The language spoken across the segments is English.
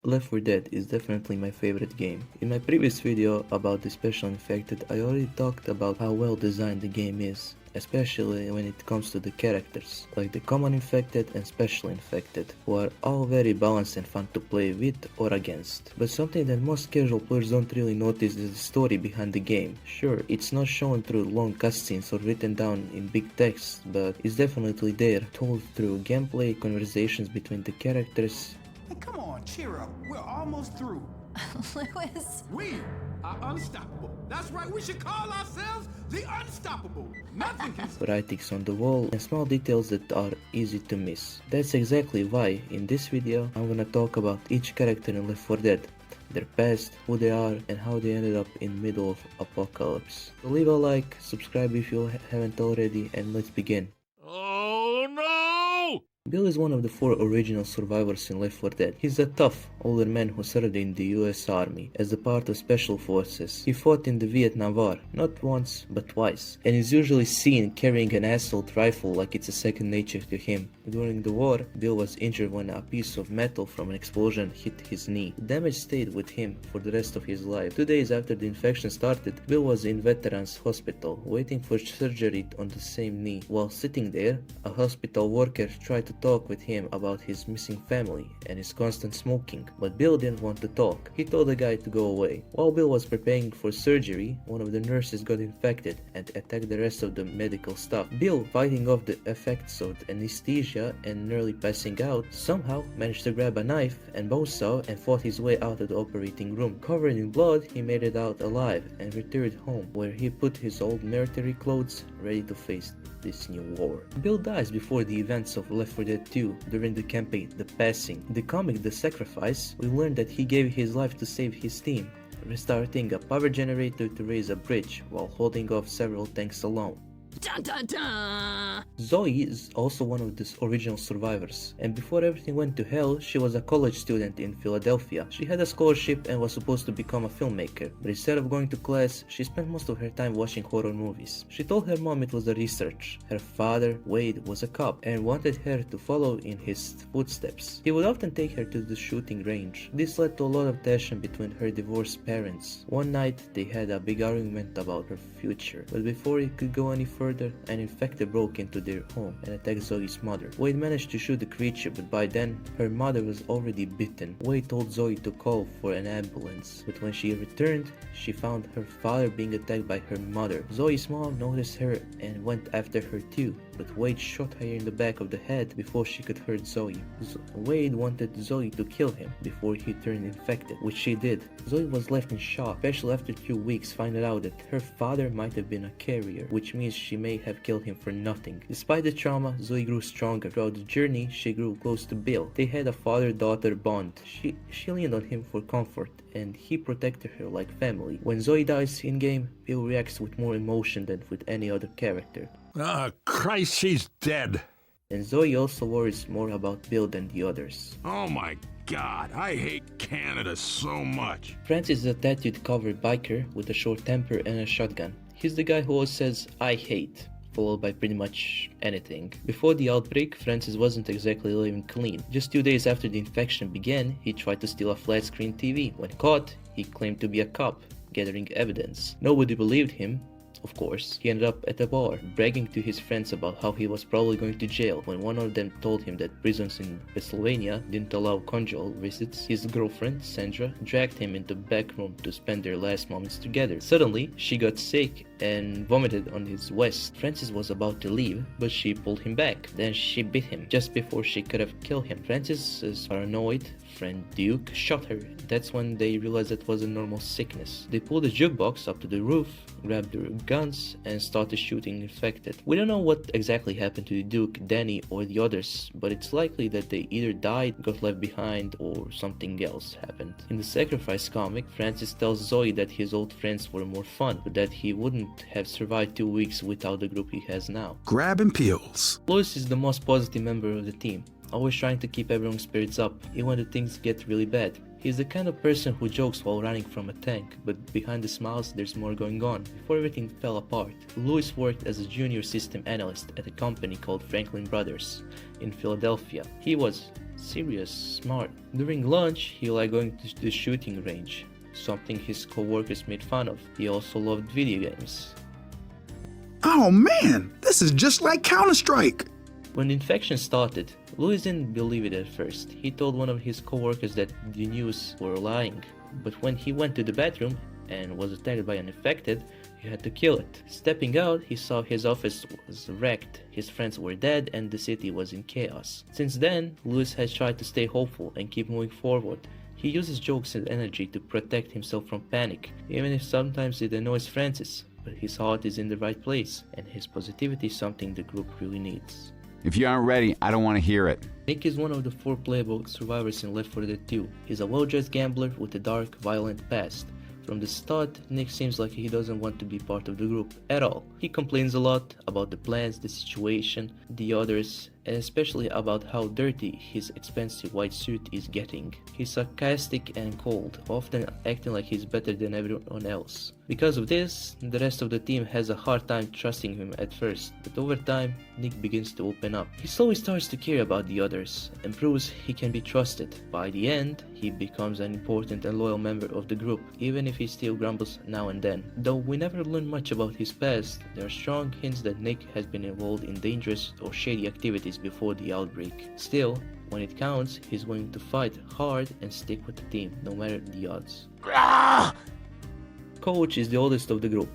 Left 4 Dead is definitely my favorite game. In my previous video about the Special Infected, I already talked about how well designed the game is, especially when it comes to the characters, like the Common Infected and Special Infected, who are all very balanced and fun to play with or against. But something that most casual players don't really notice is the story behind the game. Sure, it's not shown through long cutscenes or written down in big text, but it's definitely there, told through gameplay, conversations between the characters. Hey, come on, cheer up. We're almost through. Lewis. We are unstoppable. That's right, we should call ourselves the Unstoppable. Nothing can Writings on the wall and small details that are easy to miss. That's exactly why in this video I'm gonna talk about each character in Left 4 Dead, their past, who they are, and how they ended up in middle of apocalypse. So leave a like, subscribe if you haven't already, and let's begin. Oh no! Bill is one of the 4 original survivors in Left 4 Dead. He's a tough, older man who served in the US Army as a part of Special Forces. He fought in the Vietnam War, not once, but twice, and is usually seen carrying an assault rifle like it's a second nature to him. During the war, Bill was injured when a piece of metal from an explosion hit his knee. The damage stayed with him for the rest of his life. 2 days after the infection started, Bill was in Veterans Hospital, waiting for surgery on the same knee. While sitting there, a hospital worker tried to talk with him about his missing family and his constant smoking, but Bill didn't want to talk. He told the guy to go away. While Bill was preparing for surgery, one of the nurses got infected and attacked the rest of the medical staff. Bill, fighting off the effects of the anesthesia and nearly passing out, somehow managed to grab a knife and bowsaw and fought his way out of the operating room. Covered in blood, he made it out alive and returned home, where he put his old military clothes ready to face this new war. Bill dies before the events of Left 4 Dead 2 during the campaign The Passing. In the comic The Sacrifice, we learn that he gave his life to save his team, restarting a power generator to raise a bridge while holding off several tanks alone. Dun dun dun! Zoey is also one of the original survivors, and before everything went to hell, she was a college student in Philadelphia. She had a scholarship and was supposed to become a filmmaker, but instead of going to class, she spent most of her time watching horror movies. She told her mom it was a research. Her father, Wade, was a cop and wanted her to follow in his footsteps. He would often take her to the shooting range. This led to a lot of tension between her divorced parents. One night, they had a big argument about her future, but before it could go any further, an infected broke into their home and attacked Zoe's mother. Wade managed to shoot the creature, but by then, her mother was already bitten. Wade told Zoe to call for an ambulance, but when she returned, she found her father being attacked by her mother. Zoe's mom noticed her and went after her too, but Wade shot her in the back of the head before she could hurt Zoe. Wade wanted Zoe to kill him before he turned infected, which she did. Zoe was left in shock, especially after 2 weeks finding out that her father might have been a carrier, which means she may have killed him for nothing. Despite the trauma, Zoe grew stronger. Throughout the journey, she grew close to Bill. They had a father-daughter bond. She leaned on him for comfort, and he protected her like family. When Zoe dies in-game, Bill reacts with more emotion than with any other character. Ah, Christ, she's dead. And Zoe also worries more about Bill than the others. Oh my God, I hate Canada so much. Francis is a tattooed covered biker with a short temper and a shotgun. He's the guy who always says, "I hate," followed by pretty much anything. Before the outbreak, Francis wasn't exactly living clean. Just 2 days after the infection began, he tried to steal a flat-screen TV. When caught, he claimed to be a cop, gathering evidence. Nobody believed him. Of course, he ended up at a bar, bragging to his friends about how he was probably going to jail. When one of them told him that prisons in Pennsylvania didn't allow conjugal visits, his girlfriend, Sandra, dragged him into the back room to spend their last moments together. Suddenly, she got sick and vomited on his vest. Francis was about to leave, but she pulled him back. Then she bit him, just before she could have killed him. Francis's paranoid friend Duke shot her. That's when they realized it was a normal sickness. They pulled the jukebox up to the roof, grabbed their guns, and started shooting infected. We don't know what exactly happened to Duke, Danny, or the others, but it's likely that they either died, got left behind, or something else happened. In the Sacrifice comic, Francis tells Zoe that his old friends were more fun, but that he wouldn't have survived 2 weeks without the group he has now. Grab and peels. Lewis is the most positive member of the team. always trying to keep everyone's spirits up, even when the things get really bad. He's the kind of person who jokes while running from a tank, but behind the smiles there's more going on. Before everything fell apart, Louis worked as a junior system analyst at a company called Franklin Brothers in Philadelphia. He was serious, smart. During lunch, he liked going to the shooting range, something his co-workers made fun of. He also loved video games. Oh man, this is just like Counter-Strike! When the infection started, Louis didn't believe it at first. He told one of his co-workers that the news were lying. But when he went to the bathroom and was attacked by an infected, he had to kill it. Stepping out, he saw his office was wrecked, his friends were dead, and the city was in chaos. Since then, Louis has tried to stay hopeful and keep moving forward. He uses jokes and energy to protect himself from panic, even if sometimes it annoys Francis. But his heart is in the right place, and his positivity is something the group really needs. If you aren't ready, I don't want to hear it. Nick is one of the 4 playable survivors in Left 4 Dead 2. He's a well-dressed gambler with a dark, violent past. From the start, Nick seems like he doesn't want to be part of the group at all. He complains a lot about the plans, the situation, the others, and especially about how dirty his expensive white suit is getting. He's sarcastic and cold, often acting like he's better than everyone else. Because of this, the rest of the team has a hard time trusting him at first, but over time, Nick begins to open up. He slowly starts to care about the others and proves he can be trusted. By the end, he becomes an important and loyal member of the group, even if he still grumbles now and then. Though we never learn much about his past, there are strong hints that Nick has been involved in dangerous or shady activities before the outbreak. Still, when it counts, he's willing to fight hard and stick with the team, no matter the odds. Coach is the oldest of the group,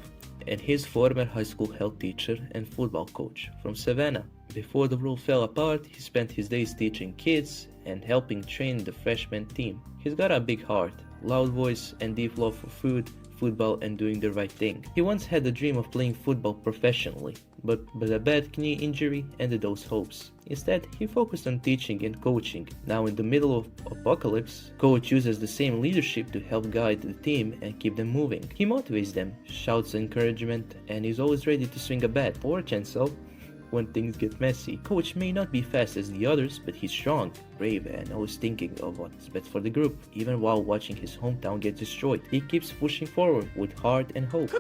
and he's former high school health teacher and football coach from Savannah. Before the world fell apart, he spent his days teaching kids and helping train the freshman team. He's got a big heart, loud voice, and deep love for food, football, and doing the right thing. He once had a dream of playing football professionally, but a bad knee injury ended those hopes. Instead, he focused on teaching and coaching. Now in the middle of apocalypse, Coach uses the same leadership to help guide the team and keep them moving. He motivates them, shouts encouragement, and is always ready to swing a bat or a chainsaw when things get messy. Coach may not be fast as the others, but he's strong, brave, and always thinking of what's best for the group. Even while watching his hometown get destroyed, he keeps pushing forward with heart and hope.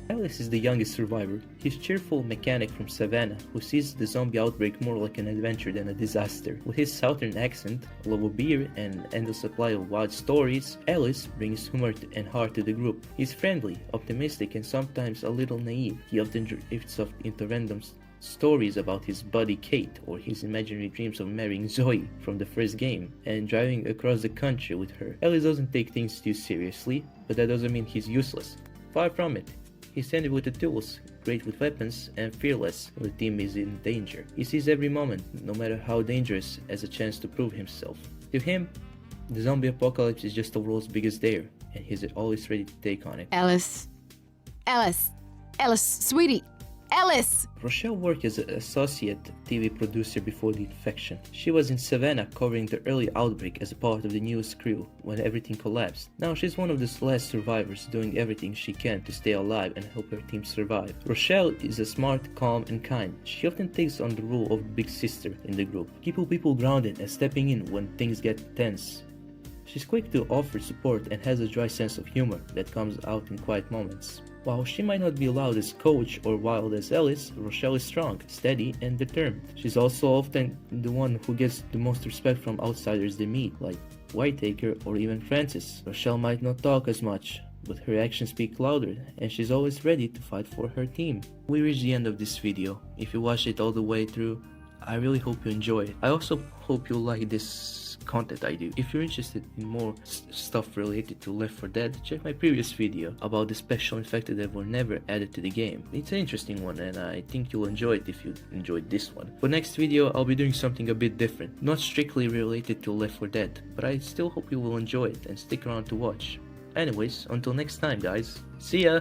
Ellis is the youngest survivor. He's a cheerful mechanic from Savannah who sees the zombie outbreak more like an adventure than a disaster. With his southern accent, love of beer, and endless supply of wild stories, Ellis brings humor and heart to the group. He's friendly, optimistic, and sometimes a little naive. He often drifts off into random stories about his buddy Kate or his imaginary dreams of marrying Zoey from the first game and driving across the country with her. Ellis doesn't take things too seriously, but that doesn't mean he's useless. Far from it. He's handy with the tools, great with weapons, and fearless when the team is in danger. He sees every moment, no matter how dangerous, as a chance to prove himself. To him, the zombie apocalypse is just the world's biggest dare, and he's always ready to take on it. Ellis, sweetie, Ellis! Rochelle worked as an associate TV producer before the infection. She was in Savannah covering the early outbreak as a part of the news crew when everything collapsed. Now she's one of the last survivors, doing everything she can to stay alive and help her team survive. Rochelle is a smart, calm, and kind. She often takes on the role of big sister in the group, keeping people grounded and stepping in when things get tense. She's quick to offer support and has a dry sense of humor that comes out in quiet moments. While she might not be loud as Coach or wild as Ellis, Rochelle is strong, steady, and determined. She's also often the one who gets the most respect from outsiders they meet, like Whitaker or even Francis. Rochelle might not talk as much, but her actions speak louder, and she's always ready to fight for her team. We reached the end of this video. If you watched it all the way through, I really hope you enjoy it. I also hope you like this content I do. If you're interested in more stuff related to Left 4 Dead, check my previous video about the special infected that were never added to the game. It's an interesting one, and I think you'll enjoy it if you enjoyed this one. For next video, I'll be doing something a bit different, not strictly related to Left 4 Dead, but I still hope you will enjoy it and stick around to watch. Anyways, until next time guys, see ya!